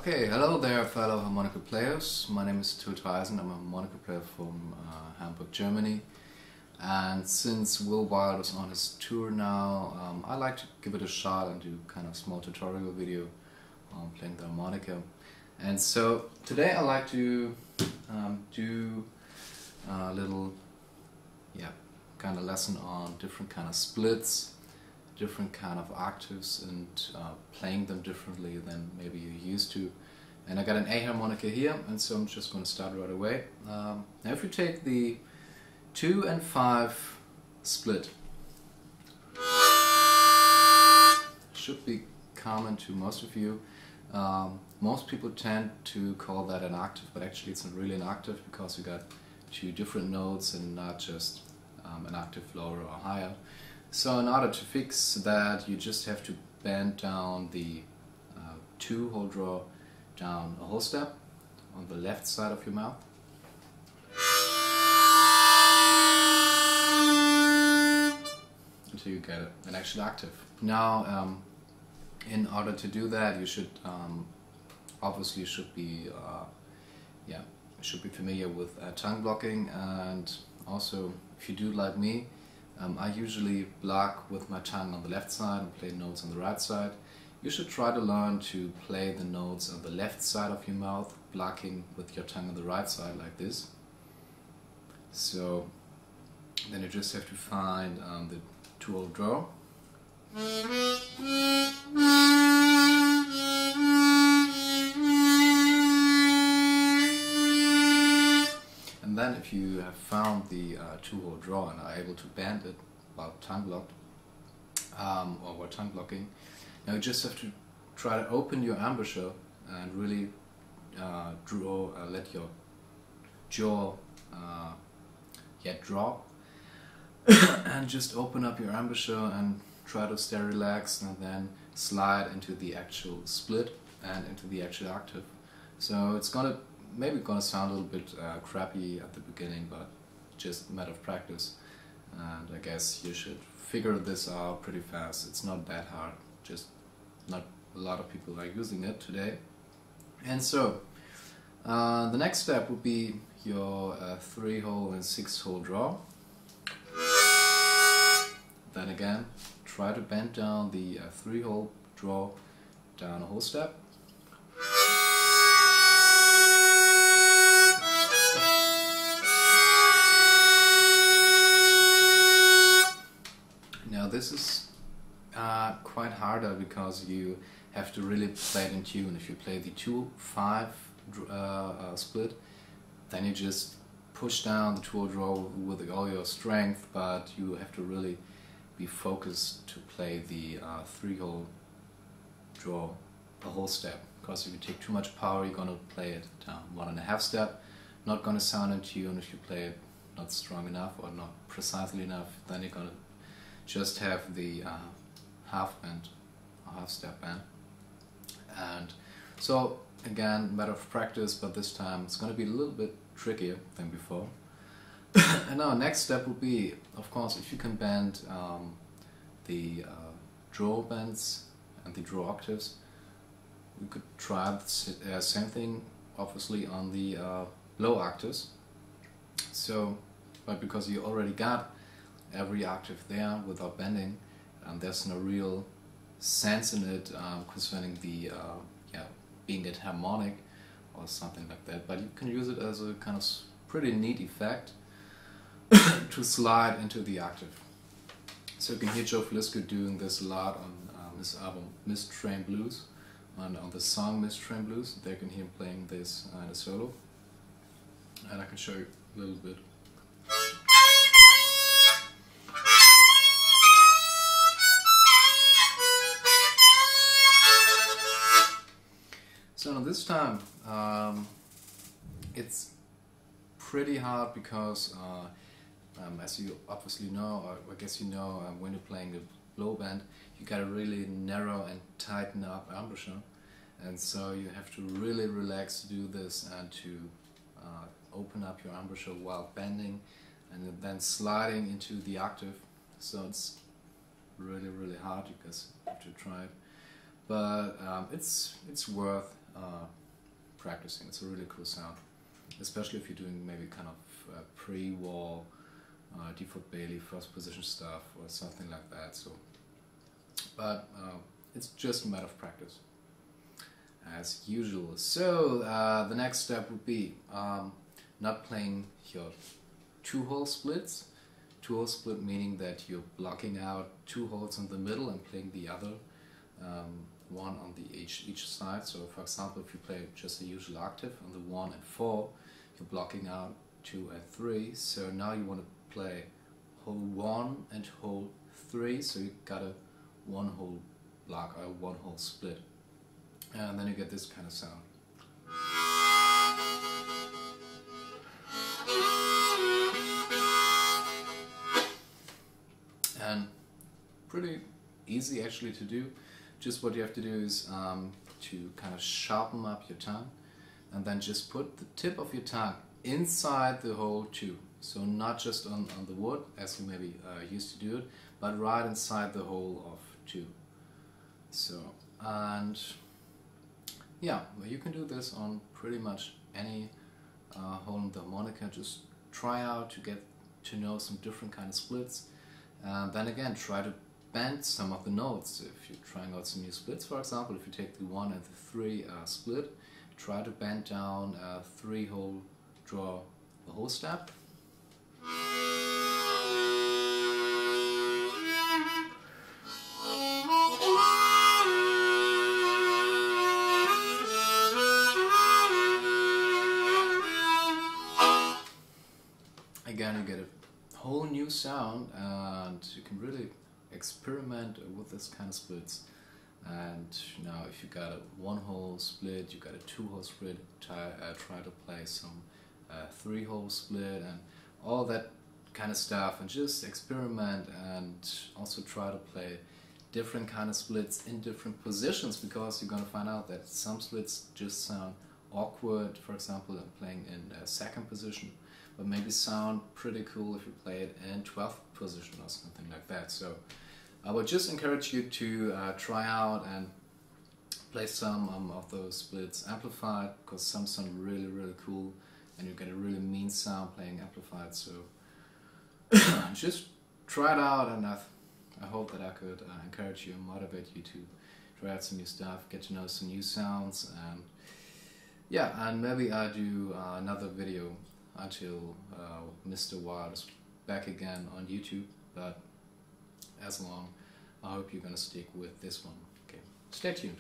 Okay, hello there fellow harmonica players. My name is Tut Reisen. I'm a harmonica player from Hamburg, Germany. And since Will Wild is on his tour now, I like to give it a shot and do kind of small tutorial video on playing the harmonica. And so today I like to do a little kind of lesson on different kind of splits, different kind of octaves, and playing them differently than maybe you're used to. And I got an A harmonica here, and so I'm just going to start right away. Now if you take the 2 and 5 split, should be common to most of you. Most people tend to call that an octave, but actually it's not really an octave because you got 2 different notes and not just an octave lower or higher. So in order to fix that, you just have to bend down the 2-hole draw down a whole step on the left side of your mouth. Until you get an actual octave. Now, in order to do that, you should obviously should be familiar with tongue blocking, and also if you do like me, I usually block with my tongue on the left side and play notes on the right side. You should try to learn to play the notes on the left side of your mouth, blocking with your tongue on the right side like this. So then you just have to find the 2-hole draw. And then if you have found the 2-hole draw and are able to bend it while tongue blocked, or while tongue blocking, now you just have to try to open your embouchure and really let your jaw drop and just open up your embouchure and try to stay relaxed, and then slide into the actual split and into the actual octave. So it's maybe gonna sound a little bit crappy at the beginning, but just a matter of practice, and I guess you should figure this out pretty fast. It's not that hard, just not a lot of people are using it today. And so the next step would be your 3-hole and 6-hole draw. Then again, try to bend down the 3-hole draw down a whole step. Now this is quite harder because you have to really play it in tune. If you play the 2-5 split, then you just push down the 2-hole draw with all your strength, but you have to really be focused to play the 3-hole draw the whole step, because if you take too much power, you're going to play it down 1.5 step, not going to sound in tune. If you play it not strong enough or not precisely enough, then you're going to just have the half bend, or half step bend. And so again, matter of practice, but this time it's going to be a little bit trickier than before. And now next step would be, of course, if you can bend the draw bends and the draw octaves, we could try the same thing obviously on the low octaves. So, but because you already got every octave there without bending, and there's no real sense in it concerning the being it harmonic or something like that, but you can use it as a kind of pretty neat effect to slide into the octave. So you can hear Joe Flisco doing this a lot on his album Mist Train Blues, on the song Mist Train Blues. There you can hear him playing this in a solo, and I can show you a little bit. So now this time it's pretty hard because as you obviously know, or I guess you know, when you're playing the low band, you gotta really narrow and tighten up embouchure, and so you have to really relax to do this and to open up your embouchure while bending and then sliding into the octave. So it's really hard. You guys have to try it, but it's worth practicing. It's a really cool sound, especially if you're doing maybe kind of pre-wall, default Bailey, first position stuff or something like that. So, but it's just a matter of practice, as usual. So the next step would be not playing your two-hole splits. Two-hole split meaning that you're blocking out two holes in the middle and playing the other one on the each side. So for example, if you play just a usual octave on the 1 and 4, you're blocking out 2 and 3. So now you want to play hole 1 and hole 3, so you got a one-hole block or one-hole split, and then you get this kind of sound. And pretty easy actually to do. Just what you have to do is to kind of sharpen up your tongue, and then just put the tip of your tongue inside the hole 2. So not just on the wood as you maybe used to do it, but right inside the hole of 2. So, and yeah, well, you can do this on pretty much any hole in the harmonica. Just try out to get to know some different kind of splits, and then again try to bend some of the notes. If you're trying out some new splits, for example, if you take the 1 and the 3 split, try to bend down a 3-hole draw the whole step. Again, you get a whole new sound, and you can really experiment with this kind of splits. And now if you got a 1-hole split, you got a 2-hole split, try to play some 3-hole split and all that kind of stuff, and just experiment, and also try to play different kind of splits in different positions, because you're going to find out that some splits just sound awkward. For example, I'm playing in a 2nd position, but maybe sound pretty cool if you play it in 12th position or something like that. So I would just encourage you to try out and play some of those splits amplified, because some sound really, really cool and you get a really mean sound playing amplified. So just try it out, and I hope that I could encourage you and motivate you to try out some new stuff, get to know some new sounds, and yeah, and maybe I'll do another video until Mr. Wild is back again on YouTube. But as long, I hope you're gonna stick with this one. Okay, stay tuned.